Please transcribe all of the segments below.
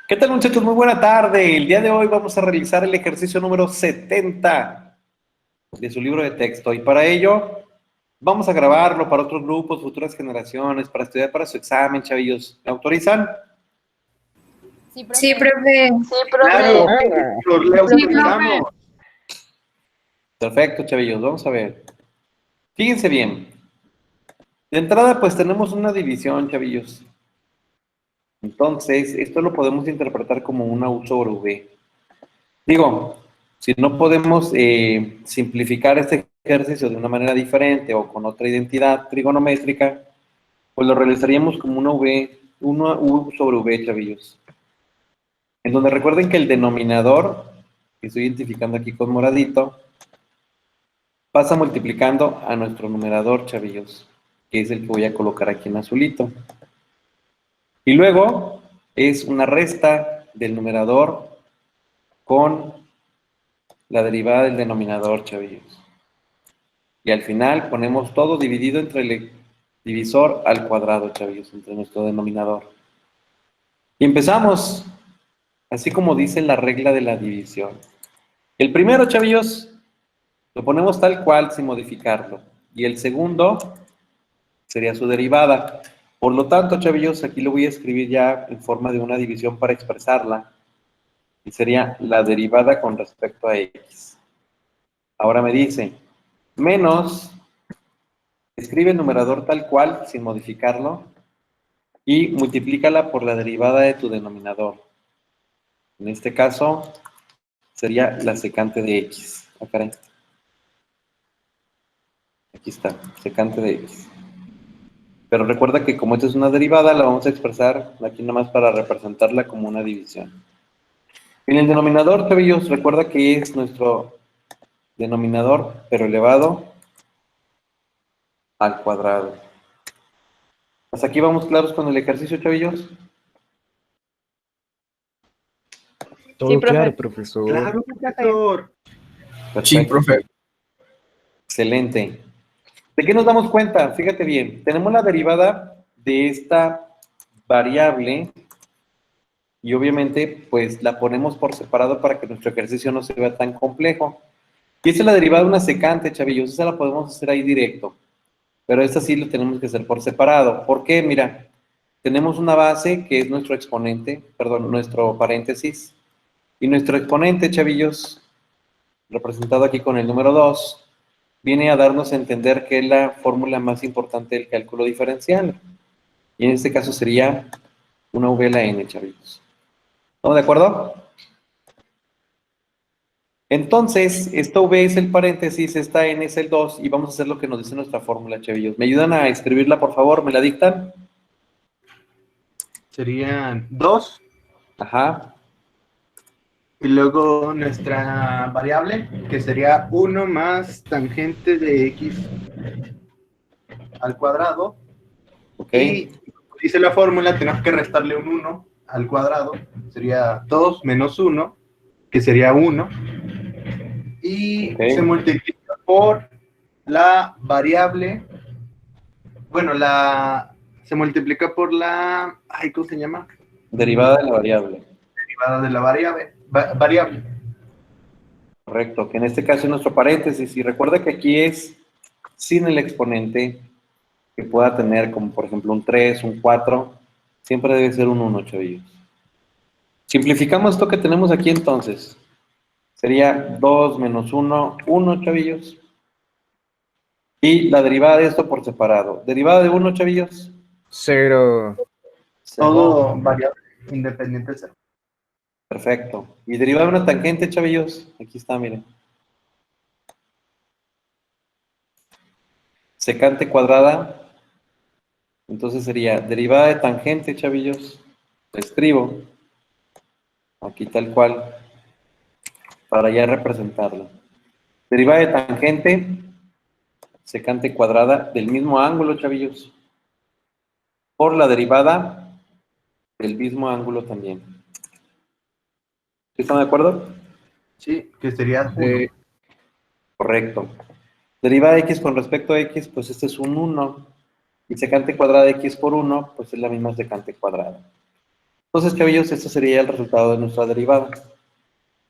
¿Qué tal, muchachos? Muy buena tarde. El día de hoy vamos a realizar el ejercicio número 70 de su libro de texto y para ello vamos a grabarlo para otros grupos, futuras generaciones, para estudiar para su examen, chavillos. ¿Me autorizan? Sí, profe. Sí, profe. Claro, le autorizamos. Perfecto, chavillos. Vamos a ver. Fíjense bien. De entrada, pues tenemos una división, chavillos. Entonces, esto lo podemos interpretar como una U sobre V. Digo, si no podemos simplificar este ejercicio de una manera diferente o con otra identidad trigonométrica, pues lo realizaríamos como una U sobre V, chavillos. En donde recuerden que el denominador, que estoy identificando aquí con moradito, pasa multiplicando a nuestro numerador, chavillos, que es el que voy a colocar aquí en azulito. Y luego es una resta del numerador con la derivada del denominador, chavillos. Y al final ponemos todo dividido entre el divisor al cuadrado, chavillos, entre nuestro denominador. Y empezamos, así como dice la regla de la división. El primero, chavillos, lo ponemos tal cual sin modificarlo. Y el segundo sería su derivada. Por lo tanto, chavillos, aquí lo voy a escribir ya en forma de una división para expresarla. Y sería la derivada con respecto a x. Ahora me dice, menos, escribe el numerador tal cual, sin modificarlo, y multiplícala por la derivada de tu denominador. En este caso, sería la secante de x. Ah, caray. Aquí está, secante de x. Pero recuerda que como esta es una derivada, la vamos a expresar aquí nada más para representarla como una división. En el denominador, chavillos, recuerda que es nuestro denominador, pero elevado al cuadrado. ¿Hasta aquí vamos claros con el ejercicio, chavillos? Todo Sí, profe. claro, profesor. Claro, profesor. Perfecto. Sí, profe. Excelente. ¿De qué nos damos cuenta? Fíjate bien, tenemos la derivada de esta variable y obviamente pues la ponemos por separado para que nuestro ejercicio no se vea tan complejo. Y esta es la derivada de una secante, chavillos, esa la podemos hacer ahí directo, pero esta sí lo tenemos que hacer por separado. ¿Por qué? Mira, tenemos una base que es nuestro exponente, perdón, nuestro paréntesis, y nuestro exponente, chavillos, representado aquí con el número 2, viene a darnos a entender que es la fórmula más importante del cálculo diferencial. Y en este caso sería una V a la n, chavillos. ¿Estamos de acuerdo? Entonces, esta V es el paréntesis, esta n es el 2, y vamos a hacer lo que nos dice nuestra fórmula, chavillos. ¿Me ayudan a escribirla, por favor? ¿Me la dictan? Serían 2. Ajá. Y luego nuestra variable, que sería 1 más tangente de x al cuadrado. Ok. Y dice la fórmula, tenemos que restarle un 1 al cuadrado. Sería 2 menos 1, que sería 1. Y Ok. se multiplica por la variable. Bueno, se multiplica por la... Ay, ¿cómo se llama? Derivada de la variable. Derivada de la variable. Correcto, que en este caso es nuestro paréntesis. Y recuerda que aquí es sin el exponente que pueda tener, como por ejemplo un 3, un 4, siempre debe ser un 1, chavillos. Simplificamos esto que tenemos aquí entonces. Sería 2 menos 1, 1, chavillos. Y la derivada de esto por separado. Derivada de 1, chavillos. 0. Todo variable independiente de 0. Perfecto. Y derivada de una tangente, chavillos. Aquí está, miren. Secante cuadrada. Entonces sería derivada de tangente, chavillos. Lo escribo. Aquí tal cual. Para ya representarlo. Derivada de tangente. Secante cuadrada del mismo ángulo, chavillos. Por la derivada del mismo ángulo también. ¿Están de acuerdo? Sí, que sería 1. Correcto. Derivada de x con respecto a x, pues este es un 1. Y secante cuadrada de x por 1, pues es la misma secante cuadrada. Entonces, chavillos, este sería el resultado de nuestra derivada.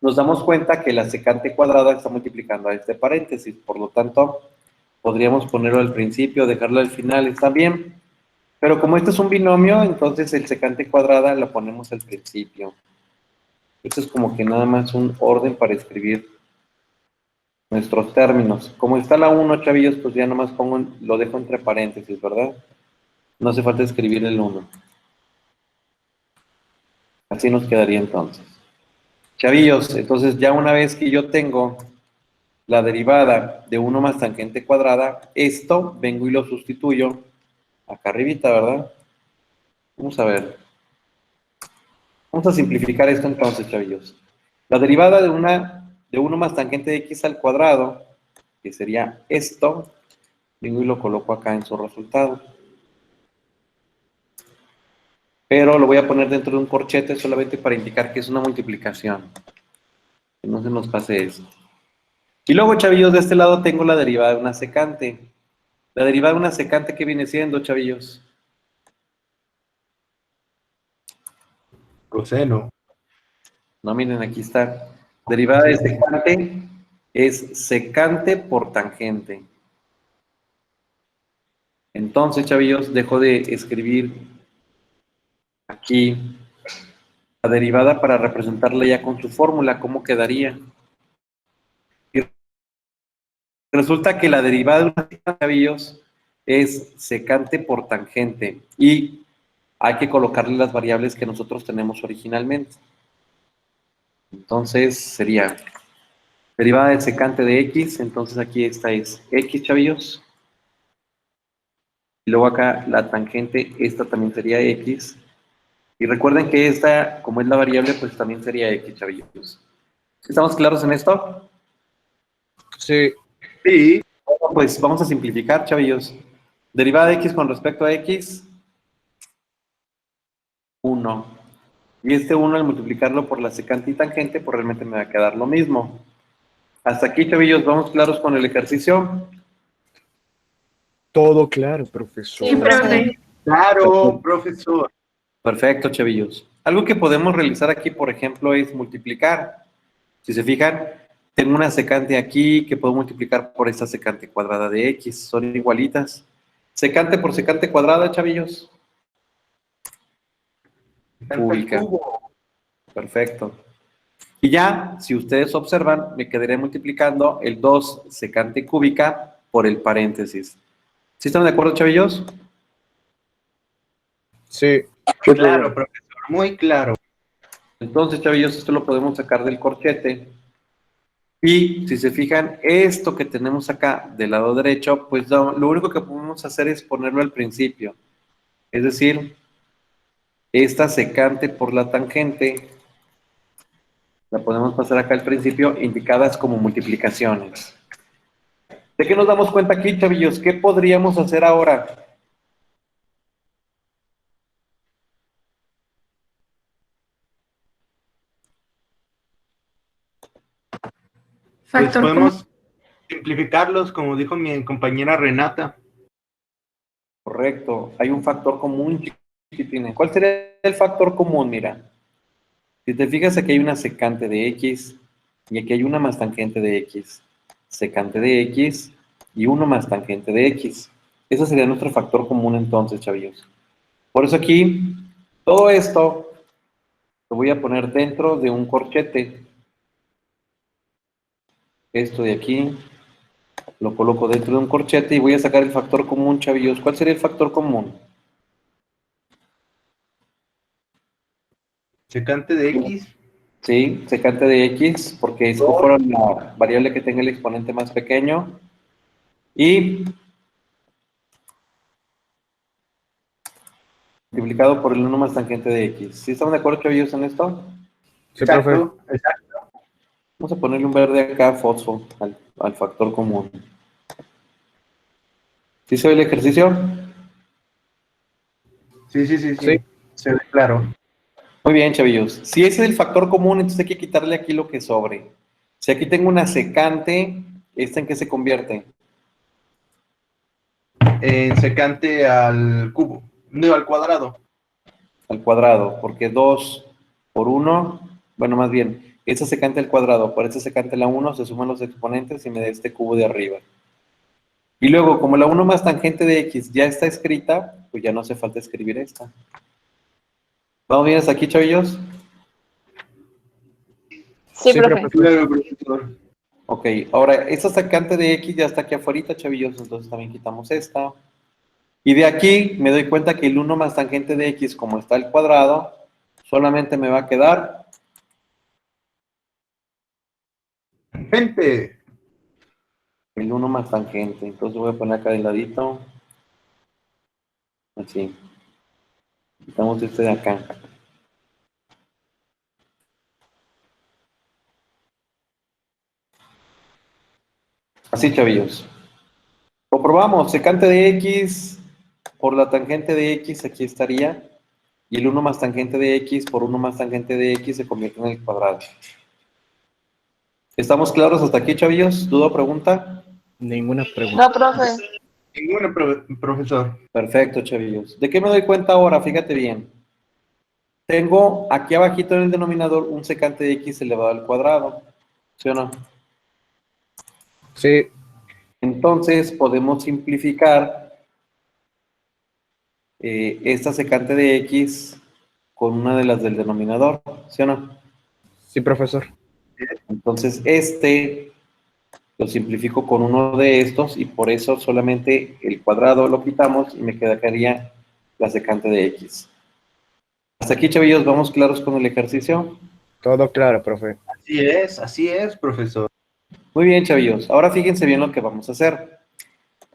Nos damos cuenta que la secante cuadrada está multiplicando a este paréntesis, por lo tanto, podríamos ponerlo al principio, dejarlo al final, está bien. Pero como este es un binomio, entonces el secante cuadrada lo ponemos al principio. Esto es como que nada más un orden para escribir nuestros términos. Como está la 1, chavillos, pues ya nomás lo dejo entre paréntesis, ¿verdad? No hace falta escribir el 1. Así nos quedaría entonces. Chavillos, entonces ya una vez que yo tengo la derivada de 1 más tangente cuadrada, esto vengo y lo sustituyo acá arribita, ¿verdad? Vamos a ver. Vamos a simplificar esto entonces, chavillos. La derivada de 1 más tangente de x al cuadrado, que sería esto, vengo y lo coloco acá en su resultado. Pero lo voy a poner dentro de un corchete solamente para indicar que es una multiplicación. Que no se nos pase eso. Y luego, chavillos, de este lado tengo la derivada de una secante. La derivada de una secante, ¿qué viene siendo, chavillos? Coseno. No, miren, aquí está. Derivada de secante es secante por tangente. Entonces, chavillos, dejo de escribir aquí la derivada para representarla ya con su fórmula. ¿Cómo quedaría? Y resulta que la derivada de una secante, chavillos, es secante por tangente. Y hay que colocarle las variables que nosotros tenemos originalmente. Entonces, sería derivada del secante de x. Entonces, aquí esta es x, chavillos. Y luego acá la tangente, esta también sería x. Y recuerden que esta, como es la variable, pues también sería x, chavillos. ¿Estamos claros en esto? Sí. Sí. Bueno, pues vamos a simplificar, chavillos. Derivada de x con respecto a x, 1. Y este 1 al multiplicarlo por la secante y tangente, pues realmente me va a quedar lo mismo. Hasta aquí, chavillos, ¿vamos claros con el ejercicio? Todo claro, profesor. Sí, profe. Claro, profesor. Perfecto, chavillos. Algo que podemos realizar aquí, por ejemplo, es multiplicar. Si se fijan, tengo una secante aquí que puedo multiplicar por esta secante cuadrada de x. Son igualitas. Secante por secante cuadrada, chavillos. Cúbica. Perfecto. Y ya, si ustedes observan, me quedaré multiplicando el 2 secante cúbica por el paréntesis. ¿Sí están de acuerdo, chavillos? Sí. Claro, profesor, muy claro. Entonces, chavillos, esto lo podemos sacar del corchete. Y si se fijan, esto que tenemos acá del lado derecho, pues lo único que podemos hacer es ponerlo al principio. Es decir, esta secante por la tangente, la podemos pasar acá al principio, indicadas como multiplicaciones. ¿De qué nos damos cuenta aquí, chavillos? ¿Qué podríamos hacer ahora? Pues Factor podemos simplificarlos, como dijo mi compañera Renata. Correcto, hay un factor común, chiquitín. ¿Cuál sería el factor común? Mira, si te fijas, aquí hay una secante de x y aquí hay una más tangente de x. Secante de x y uno más tangente de x. Ese sería nuestro factor común entonces, chavillos. Por eso aquí, todo esto lo voy a poner dentro de un corchete. Esto de aquí lo coloco dentro de un corchete y voy a sacar el factor común, chavillos. ¿Cuál sería el factor común? Secante de X. Sí, secante de x, porque escojo la variable que tenga el exponente más pequeño. Y multiplicado por el 1 más tangente de x. ¿Sí estamos de acuerdo, chavillos, en esto? Sí, profe. Exacto. Vamos a ponerle un verde acá, fosfo, al factor común. ¿Sí se ve el ejercicio? Sí. Sí. Se ve claro. Muy bien, chavillos. Si ese es el factor común, entonces hay que quitarle aquí lo que sobre. Si aquí tengo una secante, ¿esta en qué se convierte? En secante al cubo. No, al cuadrado. al cuadrado, porque 2 por 1, bueno, más bien, esta secante al cuadrado por esta secante a la 1, se suman los exponentes y me da este cubo de arriba. Y luego, como la 1 más tangente de x ya está escrita, pues ya no hace falta escribir esta. ¿Vamos bien hasta aquí, chavillos? Sí, Sí, profe. Claro, profesor. Ok, ahora, esta secante de x ya está aquí afuera, chavillos, entonces también quitamos esta. Y de aquí me doy cuenta que el 1 más tangente de x, como está al cuadrado, solamente me va a quedar Gente, el 1 más tangente. Entonces voy a poner acá de ladito. Así. Quitamos este de acá. Así, chavillos. Lo probamos. Secante de x por la tangente de x, aquí estaría. Y el 1 más tangente de x por 1 más tangente de x se convierte en el cuadrado. ¿Estamos claros hasta aquí, chavillos? ¿Duda o pregunta? Ninguna pregunta. No, profe. ninguno, profesor. Perfecto, chavillos. ¿De qué me doy cuenta ahora? Fíjate bien. Tengo aquí abajito en el denominador un secante de x elevado al cuadrado. ¿Sí o no? Sí, Entonces podemos simplificar esta secante de x con una de las del denominador. ¿Sí o no? sí, profesor. Entonces este lo simplifico con uno de estos y por eso solamente el cuadrado lo quitamos y me quedaría la secante de x. Hasta aquí, chavillos, ¿vamos claros con el ejercicio? Todo claro, profe. Así es, profesor. Muy bien, chavillos. Ahora fíjense bien lo que vamos a hacer.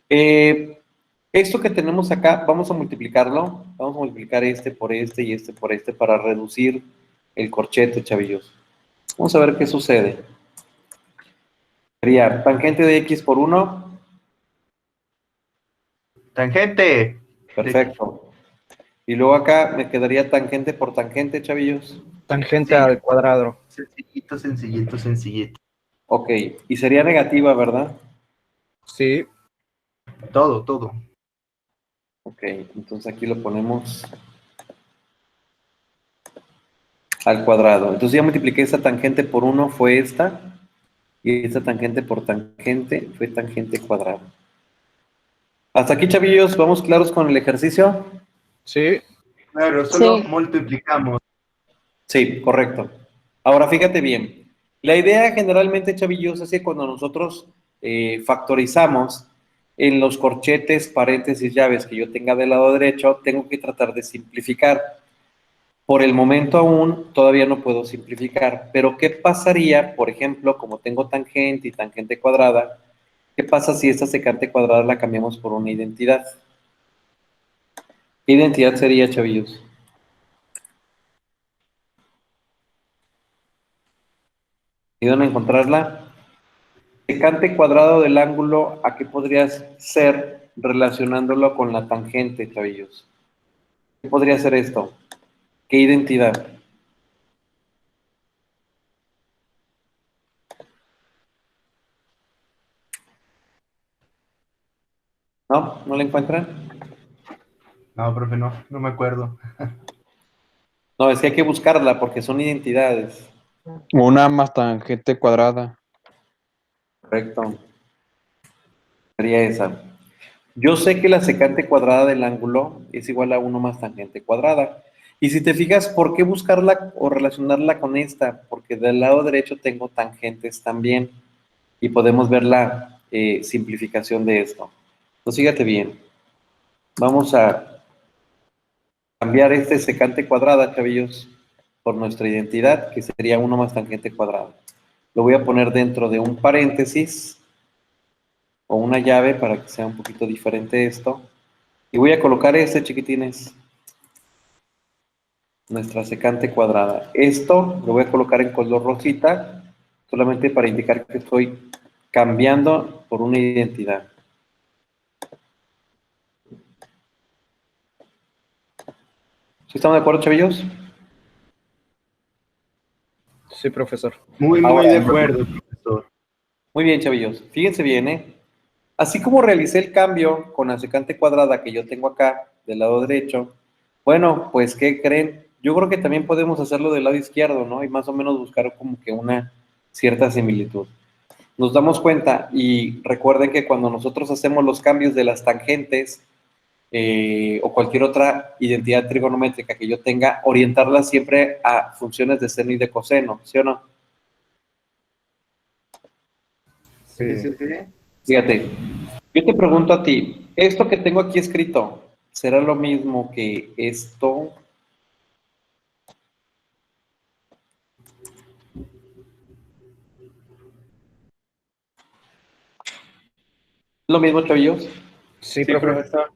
Esto que tenemos acá, vamos a multiplicarlo. Vamos a multiplicar este por este y este por este para reducir el corchete, chavillos. Vamos a ver qué sucede. Sería tangente de x por 1. Tangente. Perfecto. Y luego acá me quedaría tangente por tangente, chavillos. Tangente Sí. al cuadrado. Sencillito, sencillito, sencillito. Ok. Y sería negativa, ¿verdad? Sí, Todo, todo. Ok. Entonces aquí lo ponemos al cuadrado. Entonces ya multipliqué esta tangente por 1, fue esta. Y esta tangente por tangente fue tangente cuadrada. Hasta aquí, chavillos, ¿vamos claros con el ejercicio? sí, Claro, solo Sí. multiplicamos. Sí, correcto. Ahora fíjate bien. La idea generalmente, chavillos, es que cuando nosotros factorizamos en los corchetes, paréntesis, llaves que yo tenga del lado derecho, tengo que tratar de simplificar. Por el momento aún todavía no puedo simplificar, pero ¿qué pasaría, por ejemplo, como tengo tangente y tangente cuadrada? ¿Qué pasa si esta secante cuadrada la cambiamos por una identidad? ¿Qué identidad sería, chavillos? ¿Ayudan a encontrarla? Secante cuadrado del ángulo, ¿a qué podría ser relacionándolo con la tangente, chavillos? ¿Qué podría ser esto? ¿Qué identidad? ¿No? ¿No la encuentran? No, profe, no me acuerdo. No, es que hay que buscarla porque son identidades. una más tangente cuadrada. Correcto. Sería esa. Yo sé que la secante cuadrada del ángulo es igual a 1 más tangente cuadrada. Y si te fijas, ¿por qué buscarla o relacionarla con esta? Porque del lado derecho tengo tangentes también y podemos ver la simplificación de esto. Entonces, fíjate bien. Vamos a cambiar este secante cuadrada, chavillos, por nuestra identidad, que sería 1 más tangente cuadrada. Lo voy a poner dentro de un paréntesis o una llave para que sea un poquito diferente esto. Y voy a colocar este, chiquitines, nuestra secante cuadrada. Esto lo voy a colocar en color rosita, solamente para indicar que estoy cambiando por una identidad. ¿Sí estamos de acuerdo, chavillos? Sí, profesor. Muy Ahora, de acuerdo, profesor. muy bien, chavillos. Fíjense bien, ¿eh? Así como realicé el cambio con la secante cuadrada que yo tengo acá del lado derecho, Bueno, pues, ¿qué creen? Yo creo que también podemos hacerlo del lado izquierdo, ¿no? Y más o menos buscar como que una cierta similitud. Nos damos cuenta y recuerden que cuando nosotros hacemos los cambios de las tangentes o cualquier otra identidad trigonométrica que yo tenga, orientarla siempre a funciones de seno y de coseno, ¿sí o no? Sí, sí, sí. Fíjate, yo te pregunto a ti, ¿esto que tengo aquí escrito será lo mismo que esto? ¿Lo mismo, chavillos? Sí, Sí, profe. profesor.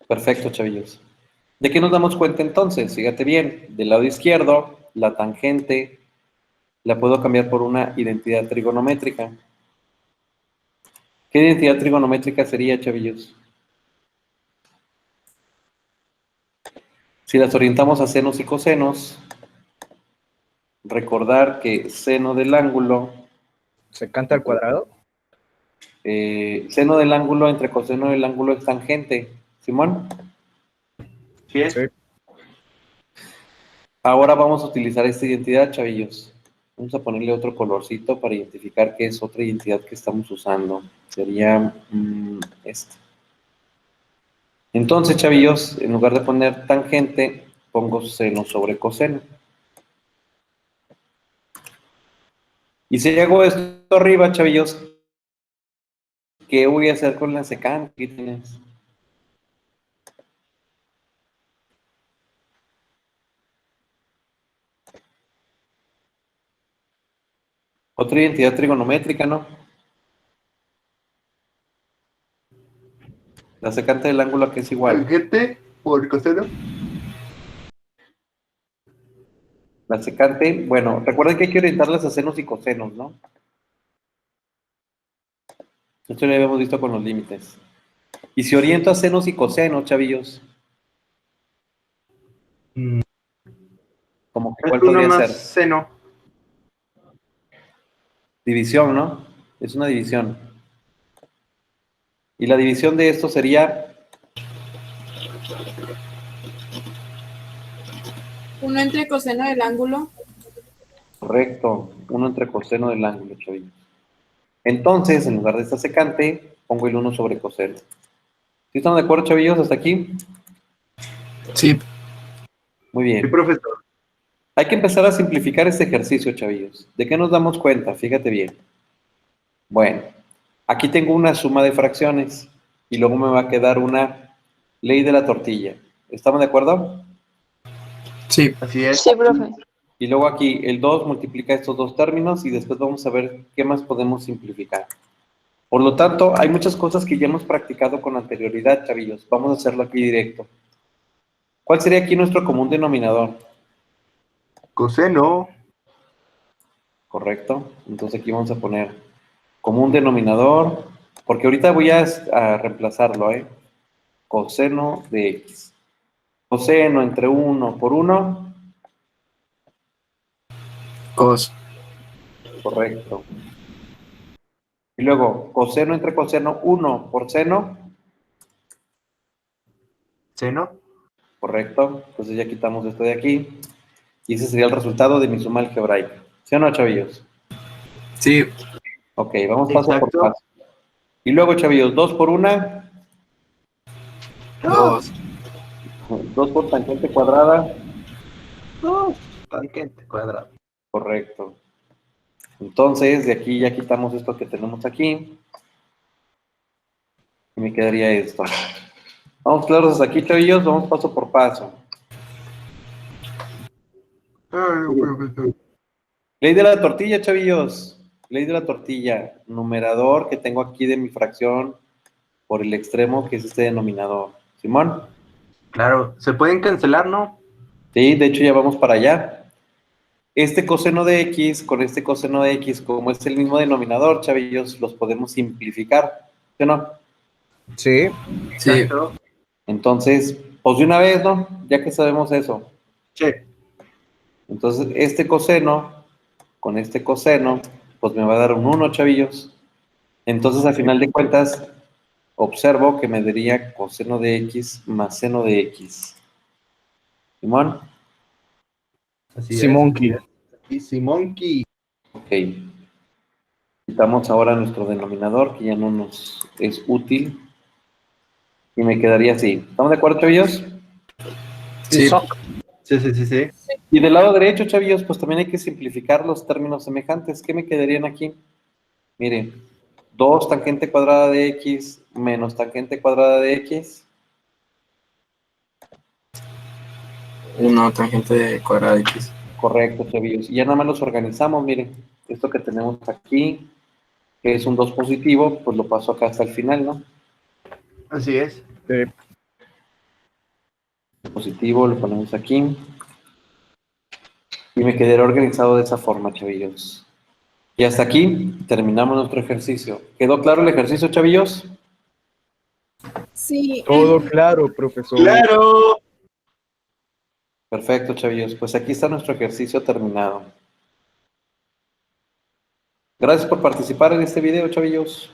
Perfecto, chavillos. ¿De qué nos damos cuenta entonces? Fíjate bien, del lado izquierdo, la tangente la puedo cambiar por una identidad trigonométrica. ¿Qué identidad trigonométrica sería, chavillos? Si las orientamos a senos y cosenos, recordar que seno del ángulo, ¿Secante al cuadrado? seno del ángulo entre coseno del ángulo es tangente. ¿Simón? ¿Sí es? Sí. Ahora vamos a utilizar esta identidad, chavillos. Vamos a ponerle otro colorcito para identificar qué es otra identidad que estamos usando. Sería esta. Entonces, chavillos, en lugar de poner tangente, pongo seno sobre coseno. Y si hago esto arriba, chavillos, ¿qué voy a hacer con la secante? Aquí tienes. Otra identidad trigonométrica, ¿no? La secante del ángulo aquí es igual. Tangente por coseno. La secante, bueno, recuerden que hay que orientarlas a senos y cosenos, ¿no? Esto ya habíamos visto con los límites. Y si oriento a senos y cosenos, chavillos, Mm, como que Es ¿cuál uno podría más ser? seno. División, ¿no? Es una división. Y la división de esto sería, 1 entre coseno del ángulo. correcto, 1 entre coseno del ángulo, chavillos. Entonces, en lugar de esta secante, pongo el 1 sobre coseno. ¿Sí están de acuerdo, chavillos, hasta aquí? Sí, Muy Sí, bien. profesor. Hay que empezar a simplificar este ejercicio, chavillos. ¿De qué nos damos cuenta? Fíjate bien. Bueno, aquí tengo una suma de fracciones y luego me va a quedar una ley de la tortilla. ¿Estamos de acuerdo? sí. Así es. Sí, profe. Y luego aquí el 2 multiplica estos dos términos y después vamos a ver qué más podemos simplificar. Por lo tanto, hay muchas cosas que ya hemos practicado con anterioridad, chavillos. Vamos a hacerlo aquí directo. ¿Cuál sería aquí nuestro común denominador? Coseno. ¿Correcto? Entonces aquí vamos a poner común denominador, porque ahorita voy a reemplazarlo, ¿eh? Coseno de X. Coseno entre 1 por 1, Cos. correcto. Y luego, coseno entre coseno, 1 por seno, Seno. correcto. Entonces ya quitamos esto de aquí. Y ese sería el resultado de mi suma algebraica. ¿Sí o no, chavillos? Sí. Ok, vamos paso por Exacto. paso. Y luego, chavillos, 2 por 1, Dos. 2 por tangente cuadrada, Tangente cuadrado. correcto. Entonces, de aquí ya quitamos esto que tenemos aquí. Y me quedaría esto. Vamos claros hasta aquí, chavillos. Vamos paso por paso. Ay, profesor. Ley de la tortilla, chavillos. Ley de la tortilla. Numerador que tengo aquí de mi fracción por el extremo, que es este denominador. ¿Simón? Claro, se pueden cancelar, ¿no? Sí, de hecho ya vamos para allá. Este coseno de X con este coseno de X, como es el mismo denominador, chavillos, los podemos simplificar. ¿Sí o no? Sí. Sí. Exacto. Entonces, pues de una vez, ¿no? Ya que sabemos eso. Che. Entonces, este coseno con este coseno, pues me va a dar un 1, chavillos. Entonces, al final de cuentas, observo que me daría coseno de x más seno de x. ¿Simón? Así es. Simonki. Y Simonki. Ok. Quitamos ahora nuestro denominador, que ya no nos es útil. Y me quedaría así. ¿Estamos de acuerdo, chavillos? Sí. Sí, sí, sí, sí. Y del lado derecho, chavillos, pues también hay que simplificar los términos semejantes. ¿Qué me quedarían aquí? Miren, 2 tangente cuadrada de x menos tangente cuadrada de x. 1 tangente de cuadrada de x. Correcto, chavillos. Y ya nada más los organizamos, miren. Esto que tenemos aquí, que es un 2 positivo, pues lo paso acá hasta el final, ¿no? Así es. Sí. Positivo, lo ponemos aquí. Y me quedará organizado de esa forma, chavillos. Y hasta aquí terminamos nuestro ejercicio. ¿Quedó claro el ejercicio, chavillos? Sí. Todo claro, profesor. ¡Claro! Perfecto, chavillos. Pues aquí está nuestro ejercicio terminado. Gracias por participar en este video, chavillos.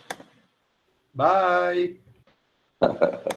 Bye.